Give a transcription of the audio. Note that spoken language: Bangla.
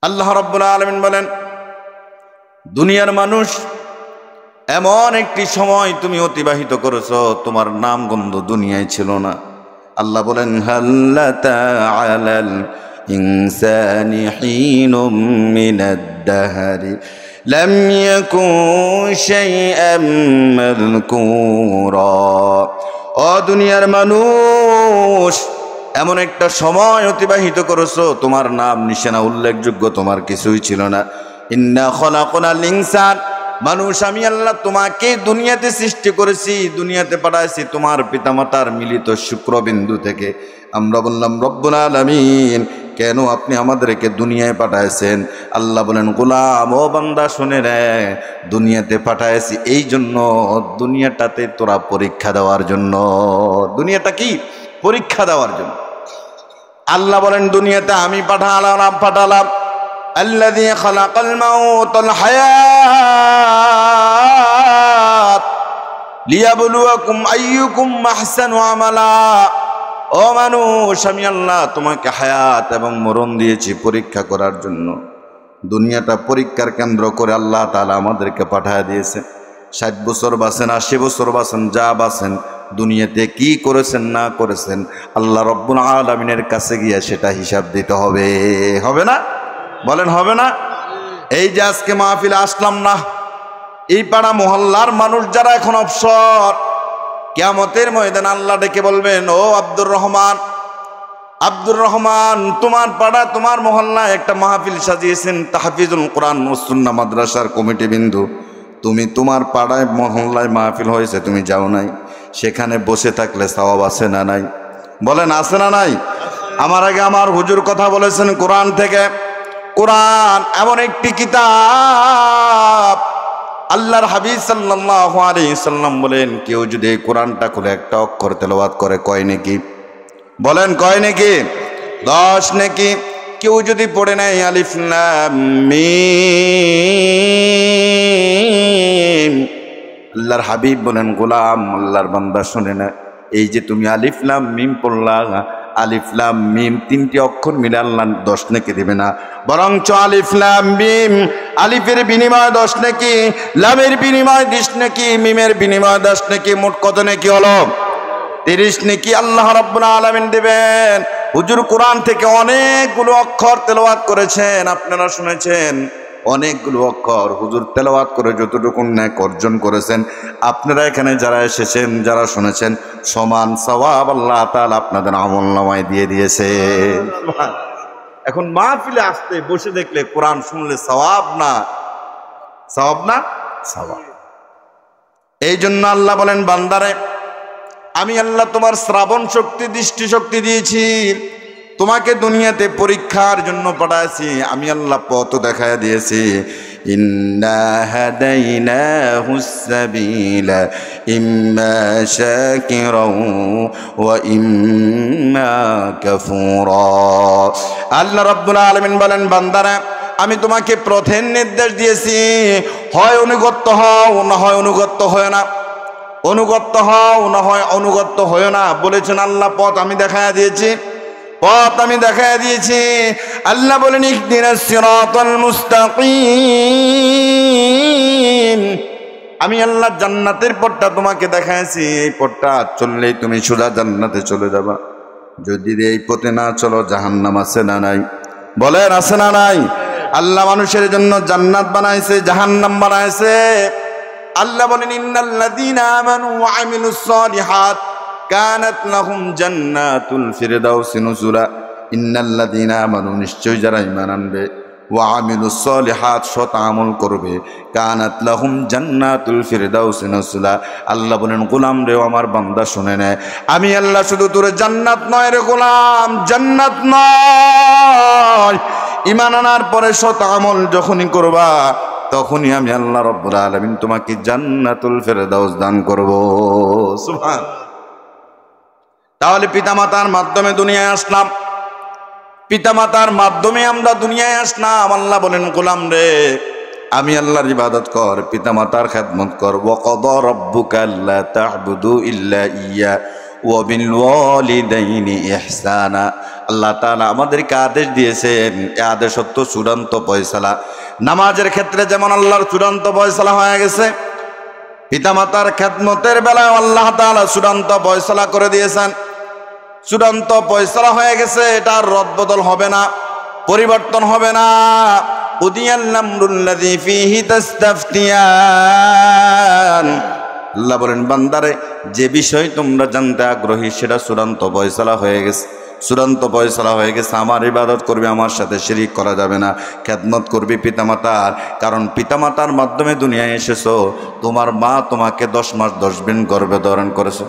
আল্লাহ রাব্বুল আলামিন বলেন, দুনিয়ার মানুষ এমন একটি সময় তুমি অতিবাহিত করেছো, তোমার নাম গন্ধ দুনিয়ায় ছিল না। আল্লাহ বলেন, হাল্লাতা আলাল ইনসানি হিনুম মিনাদ দাহরি লাম ইয়াকুন শাইআম মাযকুরা। ও দুনিয়ার মানুষ, এমন একটা সময় অতিবাহিত করেছো, তোমার নাম নিশানা উল্লেখযোগ্য তোমার কিছুই ছিল না। ইন্না খলাকনাল ইনসান, মানুষ আমি আল্লাহ তোমাকে দুনিয়াতে সৃষ্টি করেছি, দুনিয়াতে পাঠাইছি তোমার পিতামাতার মিলিত শুক্রবিন্দু থেকে। আমরা বললাম, রব্বুল আলামিন, কেন আপনি আমাদেরকে দুনিয়ায় পাঠাইছেন? আল্লাহ বলেন, গোলাম ও বান্দা শুনে রে, দুনিয়াতে পাঠাইছি এই জন্য, দুনিয়াটাতে তোরা পরীক্ষা দেওয়ার জন্য। দুনিয়াটা কি? পরীক্ষা দেওয়ার জন্য। আল্লাহ বলেন, দুনিয়াতে আমি পাঠালাম আল্লাযী খালাকাল মাউতাল হায়াত লিয়াবলুয়াকুম আইয়ুকুম আহসানু আমালা। ও মানুষ, আমি আল্লাহ তোমাকে হায়াত এবং মরণ দিয়েছি পরীক্ষা করার জন্য। দুনিয়াটা পরীক্ষার কেন্দ্র করে আল্লাহ তাআলা আমাদেরকে পাঠিয়ে দিয়েছে। 60 বছর বাঁচেন, 80 বছর বাঁচেন, যা বাঁচেন, দুনিয়াতে কি করেছেন না করেছেন, আল্লাহ রব্বুল আলামিনের কাছে গিয়ে সেটা হিসাব দিতে হবে। হবে না? বলেন হবে না? এই যে আজকে মাহফিলে আসলাম না, এই পাড়া মহল্লার মানুষ যারা এখন অবসর, কিয়ামতের ময়দানে আল্লাহ ডেকে বলবেন, ও আব্দুর রহমান, তোমার পাড়া তোমার মহল্লায় একটা মাহফিল সাজিয়েছেন তাহফিজুল কোরআন ও সুন্নাহ মাদ্রাসার কমিটি বিন্দু, তুমি তোমার পাড়ায় মহল্লায় মাহফিল হয়েছে, তুমি যাও নাই, সেখানে বসে থাকলে সওয়াব আছে না নাই? বলেন আছে না নাই? আমার আগে আমার হুজুর কথা বলেছেন কোরআন থেকে। কোরআন এমন একটি কিতাব, আল্লাহর হাবিব সাল্লাল্লাহু আলাইহি সাল্লাম বলেন, কেউ যদি এই কোরআনটা খুলে একটা অক্ষর তেলাওয়াত করে কয় নেকি? বলেন কয় নেকি? 10 নেকি। কেউ যদি পড়ে নেয় আলিফ লাম মিম, আল্লাহর হাবিব বলেন, গোলাম আল্লাহর বান্দা শুনে না, এই যে তুমি আলিফ লাম মিম পড়লা, আলিফ লাম মিম 3টি অক্ষর মিলে আল্লাহ 10 নেকি দিবে না, বরঞ্চ আলিফ লাম মিম, আলিফের বিনিময়ে 10 নেকি, লামের বিনিময়ে 20 নেকি, মিমের বিনিময়ে 10 নেকি, মোট কত নেকি হলো? 30 নেকি আল্লাহ রাব্বুল আলামিন দিবেন। হুজুর কোরআন থেকে অনেকগুলো অক্ষর তেলাওয়াত করেছেন, আপনারা শুনেছেন, অনেকগুলো অক্ষর হুজুর তেলাওয়াত করে যতটুকু নেক অর্জন করেছেন, আপনারা এখানে যারা এসেছেন, যারা শুনেছেন, সমান সওয়াব আল্লাহ তাআলা আপনাদের আমলনামায় দিয়ে দিয়েছে। এখন মাহফিলে আসতে বসে দেখলে কোরআন শুনলে সওয়াব না সওয়াব। এই জন্য আল্লাহ বলেন, বান্দারে আমি আল্লাহ তোমার শ্রাবণ শক্তি, দৃষ্টি শক্তি দিয়েছি, তোমাকে দুনিয়াতে পরীক্ষার জন্য পাঠাইছি, আমি আল্লাহ পথ দেখায় দিয়েছি। ইন্না হাদাইনাহুস সাবিলা ইম্মা শাকিরাও ওয়া ইম্মা কাফুরা। আল্লাহ রাব্বুল আলামিন বলেন, বান্দারা আমি তোমাকে পথের নির্দেশ দিয়েছি, হয় অনুগত হও না হয় অনুগত হয় না, অনুগত হও না হয় অনুগত হয় না বলেছেন আল্লাহ। পথ আমি দেখায় দিয়েছি, পথ আমি দেখায় দিয়েছি। আল্লাহ বলেন, ইহদিনাস সিরাতাল মুস্তাকিম, আমি আল্লাহ জান্নাতের পথটা তোমাকে দেখাইছি, এই পথটা চললেই তুমি সোজা জান্নাতে চলে যাবা। যদি এই পথে না চলো, জাহান্নাম আছে না নাই? বলেন আছে না নাই? আল্লাহ মানুষের জন্য জান্নাত বানাইছে, জাহান্নাম বানাইছে। আল্লাহ বলেন, ইন্নাল্লাযীনা আমানু ওয়া আমিলুস সালিহাত কানাত লাহুম জান্নাতুল ফিরদাউসি নুজুলা। ইন্নাল্লাযীনা আমানু, নিশ্চয় যারা ঈমান আনবে, ওয়া আমিলুস সালিহাত, সৎ আমল করবে, কানাত লাহুম জান্নাতুল ফিরদাউসি নুজুলা। আল্লাহ বলেন, গোলাম রে, আমার বান্দা শুনে নেয়, আমি আল্লাহ শুধু তোর জান্নাত নয় রে গোলাম, জান্নাত নয়, ঈমান আনার পরে সৎ আমল যখনই করবা, তখনই আমি আল্লাহ রাব্বুল আলামিন তোমাকে জান্নাতুল ফেরদাউস দান করব। সুবহান। তাহলে পিতামাতার মাধ্যমে দুনিয়ায় আসলাম, পিতামাতার মাধ্যমে আমরা দুনিয়ায় আসলাম। আল্লাহ বলেন, গোলাম রে, আমি আল্লাহর ইবাদত কর, পিতামাতার খেদমত কর। ওয়া ক্বাদা রাব্বুকা আল্লা তা'বুদু ইল্লা ইয়্যা ওয়া বিল ওয়ালিদাইনি ইহসানা। আল্লাহ তাআলা আমাদেরকে আদেশ দিয়েছেন, এই আদেশ হচ্ছে চূড়ান্ত ফয়সালা। নামাজের ক্ষেত্রে যেমন আল্লাহর চূড়ান্ত ফয়সালা হয়ে গেছে, পিতামাতার খেদমতের বেলায় আল্লাহ তাআলা চূড়ান্ত ফয়সালা করে দিয়েছেন। চূড়ান্ত ফয়সালা হয়ে গেছে, এটা আর রদবদল হবে না, পরিবর্তন হবে না। উদিয়াল আমরুল্লাযী ফীহি তাস্তাফতিয়ান। আল্লাহ বলেন, বান্দারে যে বিষয় তোমরা জানতে আগ্রহী সেটা চূড়ান্ত ফয়সালা হয়ে গেছে, চূড়ান্ত ফয়সালা হয়ে গেছে। আমার ইবাদত করবে, আমার সাথে শিরিক করা যাবে না। খেদমত করবি পিতামাতার, কারণ পিতামাতার মাধ্যমে দুনিয়ায় এসেছো। তোমার মা তোমাকে 10 মাস 10 দিন গর্ভে ধারণ করেছে।